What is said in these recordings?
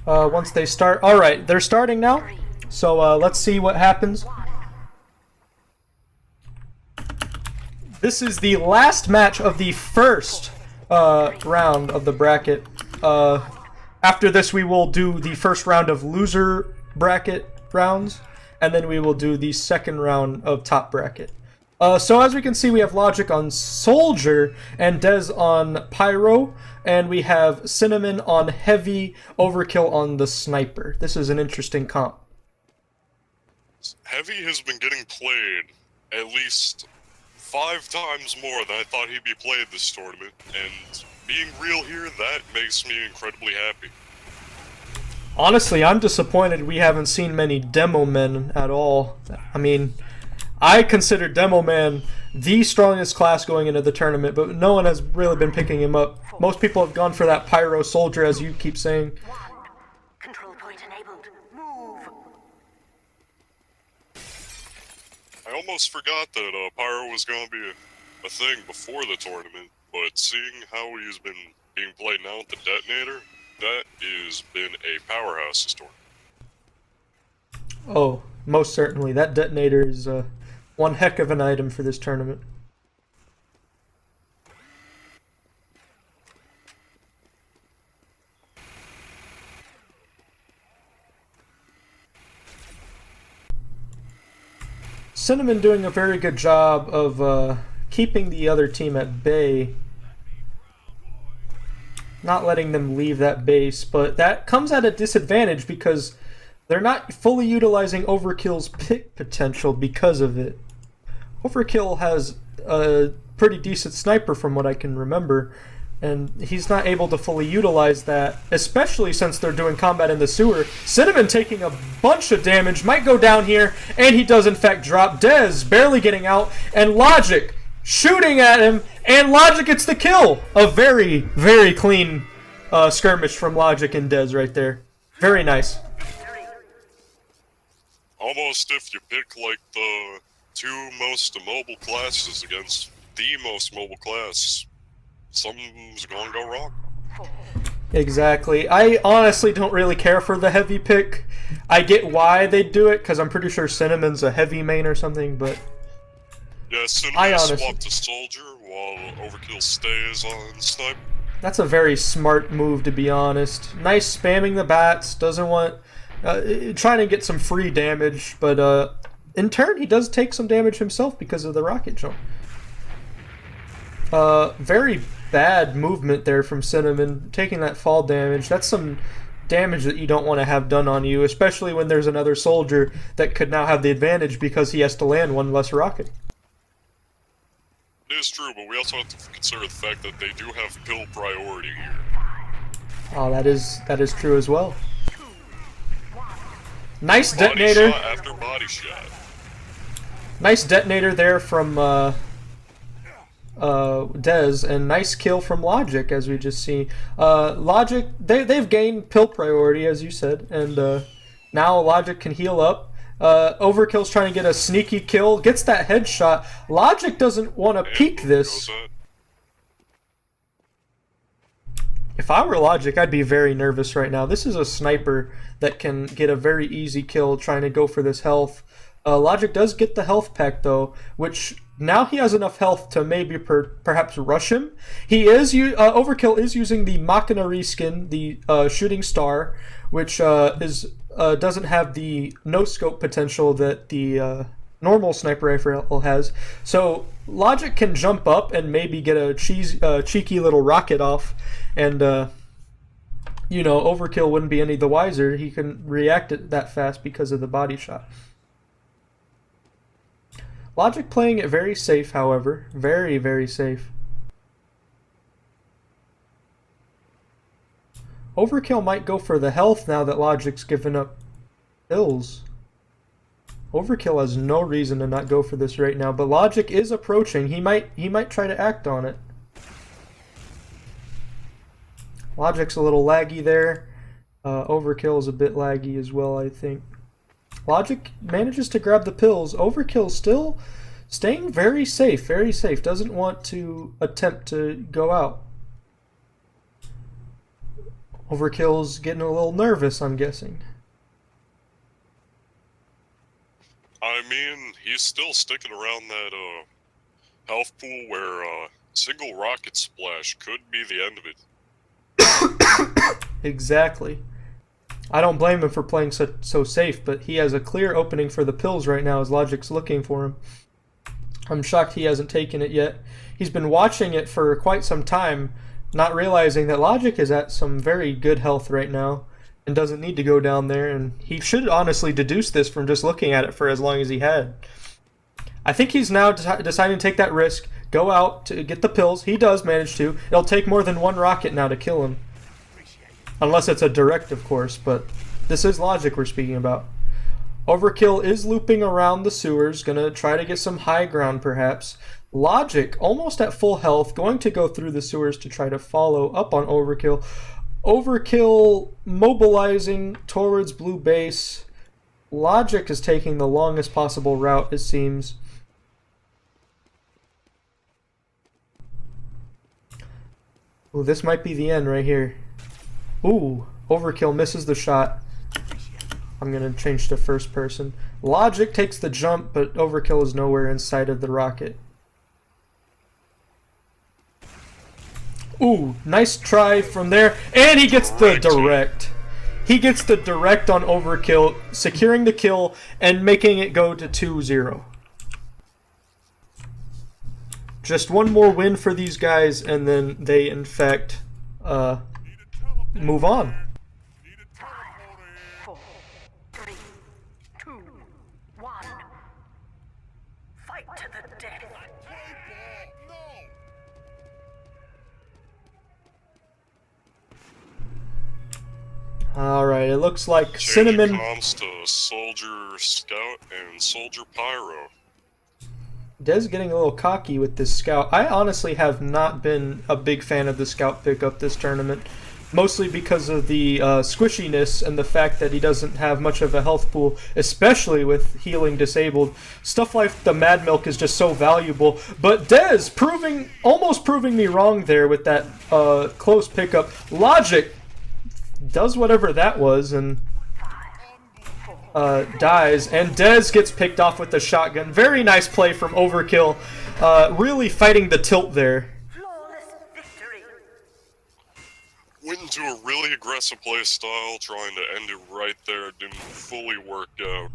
once they start. Alright, they're starting now. So let's see what happens. This is the last match of the first round of the bracket. After this, we will do the first round of loser bracket rounds, and then we will do the second round of top bracket. So as we can see, we have Logic on Soldier and Dez on Pyro, and we have Cinnamon on Heavy, Overkill on the Sniper. This is an interesting comp. Heavy has been getting played at least 5 times more than I thought he'd be played this tournament, and being real here, that makes me incredibly happy. Honestly, I'm disappointed we haven't seen many Demo Men at all. I mean, I consider Demo Man the strongest class going into the tournament, but no one has really been picking him up. Most people have gone for that Pyro Soldier, as you keep saying. Control point enabled. Move. I almost forgot that Pyro was going to be a thing before the tournament, but seeing how he's been being played now with the Detonator, that has been a powerhouse this tournament. Oh, most certainly. That Detonator is one heck of an item for this tournament. Cinnamon doing a very good job of keeping the other team at bay. Not letting them leave that base, but that comes at a disadvantage because they're not fully utilizing Overkill's pick potential because of it. Overkill has a pretty decent sniper from what I can remember, and he's not able to fully utilize that, especially since they're doing combat in the sewer. Cinnamon taking a bunch of damage, might go down here, and he does in fact drop. Dez barely getting out, and Logic shooting at him, and Logic gets the kill. A very, very clean skirmish from Logic and Dez right there. Very nice. Almost if you pick like the 2 most mobile classes against the most mobile class, something's gonna go wrong. Exactly. I honestly don't really care for the heavy pick. I get why they do it, because I'm pretty sure Cinnamon's a heavy main or something, but yeah, Cinnamon swapped to Soldier while Overkill stays on Sniper. That's a very smart move, to be honest. Nice spamming the bats, doesn't want... trying to get some free damage, but in turn he does take some damage himself because of the rocket jump. Very bad movement there from Cinnamon, taking that fall damage. That's some damage that you don't want to have done on you, especially when there's another soldier that could now have the advantage because he has to land one less rocket. It is true, but we also have to consider the fact that they do have pill priority here. Oh, that is true as well. Nice Body detonator. shot after body shot. Nice detonator there from Dez, and nice kill from Logic, as we just see. Logic, they've gained pill priority, as you said, and now Logic can heal up. Overkill's trying to get a sneaky kill, gets that headshot. Logic doesn't want to peek this. If I were Logic, I'd be very nervous right now. This is a sniper that can get a very easy kill trying to go for this health. Logic does get the health pack, though, which now he has enough health to maybe perhaps rush him. He is Overkill is using the Machina reskin, the shooting star, which doesn't have the no-scope potential that the normal sniper rifle has. So Logic can jump up and maybe get a cheeky little rocket off, and you know, Overkill wouldn't be any the wiser. He couldn't react it that fast because of the body shot. Logic playing it very safe, however. Very, very safe. Overkill might go for the health now that Logic's given up pills. Overkill has no reason to not go for this right now, but Logic is approaching. He might try to act on it. Logic's a little laggy there. Overkill is a bit laggy as well, I think. Logic manages to grab the pills. Overkill still staying very safe, very safe. Doesn't want to attempt to go out. Overkill's getting a little nervous, I'm guessing. I mean, he's still sticking around that health pool where single rocket splash could be the end of it. Exactly. I don't blame him for playing so safe, but he has a clear opening for the pills right now as Logic's looking for him. I'm shocked he hasn't taken it yet. He's been watching it for quite some time, not realizing that Logic is at some very good health right now and doesn't need to go down there, and he should honestly deduce this from just looking at it for as long as he had. I think he's now deciding to take that risk, go out to get the pills. He does manage to. It'll take more than one rocket now to kill him. Unless it's a direct, of course, but this is Logic we're speaking about. Overkill is looping around the sewers, gonna try to get some high ground perhaps. Logic, almost at full health, going to go through the sewers to try to follow up on Overkill. Overkill mobilizing towards blue base. Logic is taking the longest possible route, it seems. Ooh, this might be the end right here. Ooh, Overkill misses the shot. I'm gonna change to first person. Logic takes the jump, but Overkill is nowhere in sight of the rocket. Ooh, nice try from there, and he gets the direct. He gets the direct on Overkill, securing the kill and making it go to 2-0. Just one more win for these guys, and then they, in fact, move on. 5, 4, 3, 2, 1. Fight to the death. Alright, it looks like Changing Cinnamon... comms to Soldier Scout and Soldier Pyro. Dez getting a little cocky with this scout. I honestly have not been a big fan of the scout pickup this tournament. Mostly because of the squishiness and the fact that he doesn't have much of a health pool, especially with healing disabled. Stuff like the Mad Milk is just so valuable. But Dez almost proving me wrong there with that close pickup. Logic does whatever that was and dies, and Dez gets picked off with the shotgun. Very nice play from Overkill, really fighting the tilt there. Flawless victory. Went into a really aggressive play style, trying to end it right there. Didn't fully work out.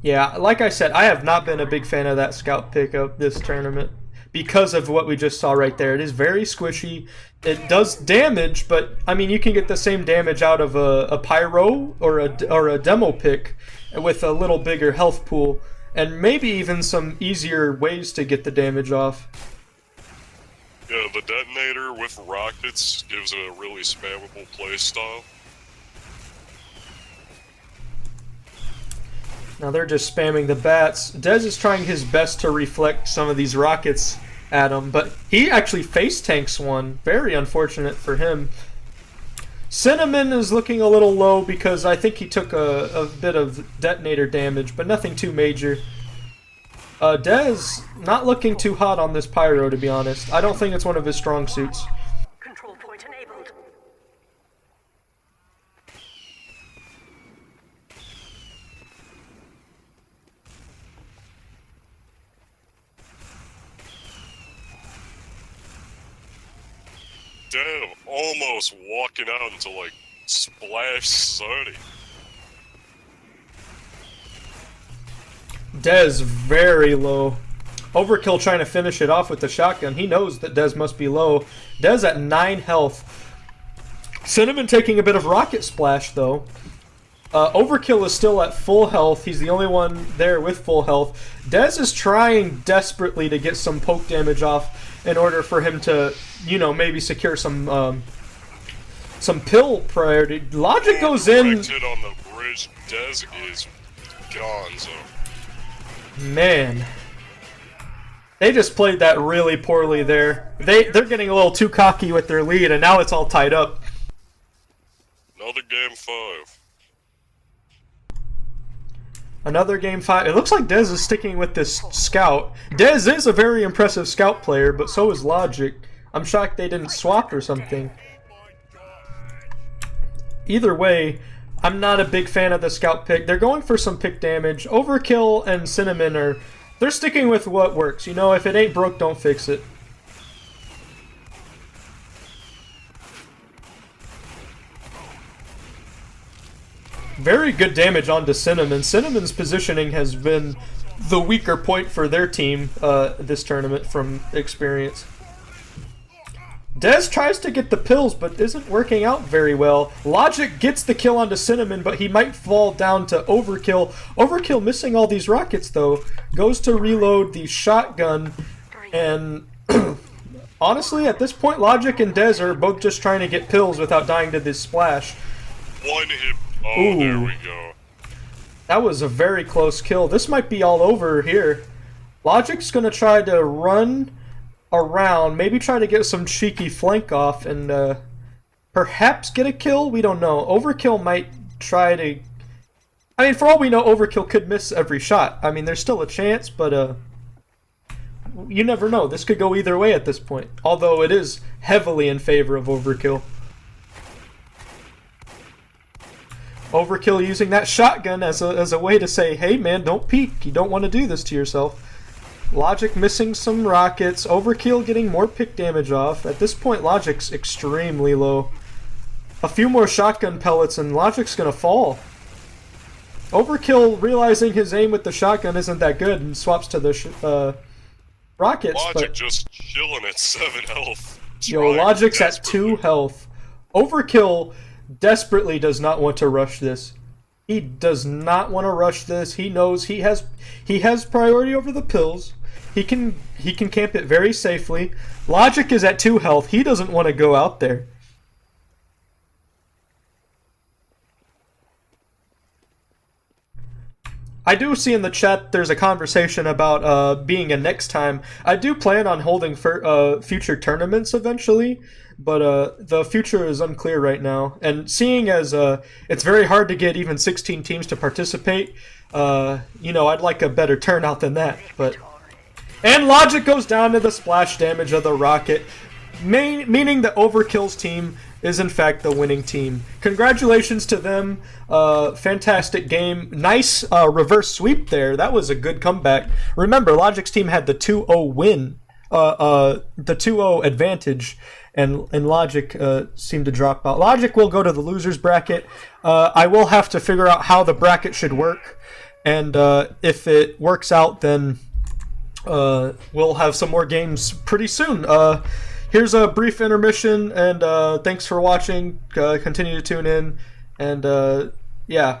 Yeah, like I said, I have not been a big fan of that scout pickup this tournament because of what we just saw right there. It is very squishy. It does damage, but I mean, you can get the same damage out of a Pyro or a demo pick with a little bigger health pool, and maybe even some easier ways to get the damage off. Yeah, the detonator with rockets gives it a really spammable play style. Now they're just spamming the bats. Dez is trying his best to reflect some of these rockets at him, but he actually face tanks one. Very unfortunate for him. Cinnamon is looking a little low because I think he took a bit of detonator damage, but nothing too major. Dez not looking too hot on this Pyro, to be honest. I don't think it's one of his strong suits. Control point enabled. Damn, almost walking out into like Splash Sunny. Dez very low. Overkill trying to finish it off with the shotgun. He knows that Dez must be low. Dez at 9 health. Cinnamon taking a bit of rocket splash though. Overkill is still at full health. He's the only one there with full health. Dez is trying desperately to get some poke damage off in order for him to, you know, maybe secure some pill priority. Logic goes in. Directed on the bridge. Dez is gone. So man, they just played that really poorly there. They're getting a little too cocky with their lead, and now it's all tied up. another game 5. Another game 5. It looks like Dez is sticking with this scout. Dez is a very impressive scout player, but so is Logic. I'm shocked they didn't swap or something. either way, I'm not a big fan of the scout pick. They're going for some pick damage. Overkill and Cinnamon they're sticking with what works. You know, if it ain't broke, don't fix it. Very good damage onto Cinnamon. Cinnamon's positioning has been the weaker point for their team this tournament from experience. Dez tries to get the pills, but isn't working out very well. Logic gets the kill onto Cinnamon, but he might fall down to Overkill. Overkill missing all these rockets, though. Goes to reload the shotgun, and honestly, at this point, Logic and Dez are both just trying to get pills without dying to this splash. One hit. Oh, Ooh. there we go. That was a very close kill. This might be all over here. Logic's going to try to run around, maybe try to get some cheeky flank off, and perhaps get a kill? We don't know. Overkill might try to... I mean, for all we know, Overkill could miss every shot. I mean, there's still a chance, but you never know. This could go either way at this point, although it is heavily in favor of Overkill. Overkill using that shotgun as a way to say, hey man, don't peek. You don't want to do this to yourself. Logic missing some rockets. Overkill getting more pick damage off. At this point, Logic's extremely low. A few more shotgun pellets and Logic's gonna fall. Overkill, realizing his aim with the shotgun isn't that good, and swaps to the rockets. Logic but just chilling at 7 health. yo, Logic's at 2 health. Overkill desperately does not want to rush this. He does not want to rush this. He knows he has priority over the pills. He can camp it very safely. Logic is at 2 health. He doesn't want to go out there. I do see in the chat there's a conversation about being a next time. I do plan on holding future tournaments eventually, but the future is unclear right now. And seeing as it's very hard to get even 16 teams to participate, you know, I'd like a better turnout than that. But and Logic goes down to the splash damage of the rocket, meaning that Overkill's team is in fact the winning team. Congratulations to them. Fantastic game. Nice reverse sweep there. That was a good comeback. Remember, Logic's team had the 2-0 win, the 2-0 advantage, and Logic seemed to drop out. Logic will go to the losers bracket. I will have to figure out how the bracket should work, and if it works out, then we'll have some more games pretty soon. Here's a brief intermission, and thanks for watching. Continue to tune in, and yeah,